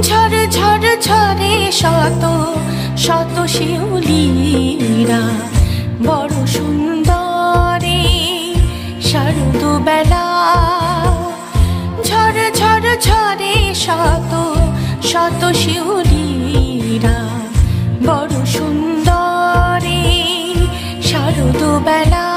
ঝড় ঝড় ঝরে শত শত শিউলিরা বড় সুন্দরী শারদ বেলা। ঝড় ঝড় ঝরে শত শত শিউলিরা বড় সুন্দরী শারদ বেলা।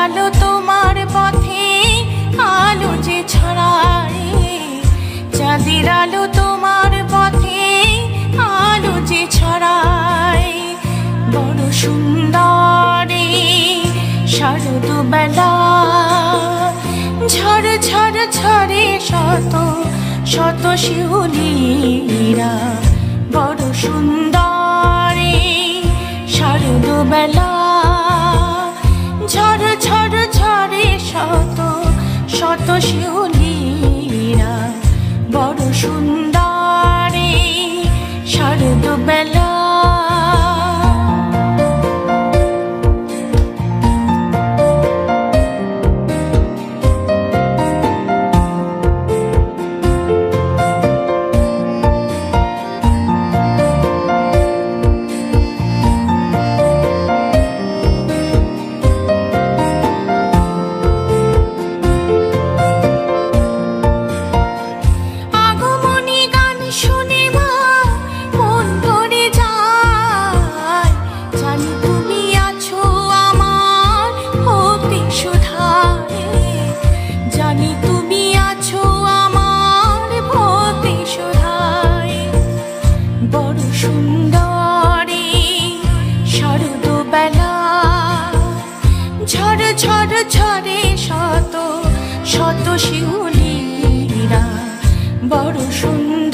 আলো তোমার পথে আলো যে ছড়ায়, চাঁদের আলো তোমার পথে আলো যে ছড়ায়। বড় সুন্দরী শারদ বেলা। ঝড় ঝড় ঝরে শত শত শিউলিরা বড় সুন্দরী শারদ বেলা। ঝড় ঝড় ঝরে শত শত শিউলিরা বড় সুন্দরী শারদ বেলা। বড় সুন্দরী শারদ বেলা। ঝড় ঝড় ঝরে শত শত শিউলিরা বড় সুন্দর।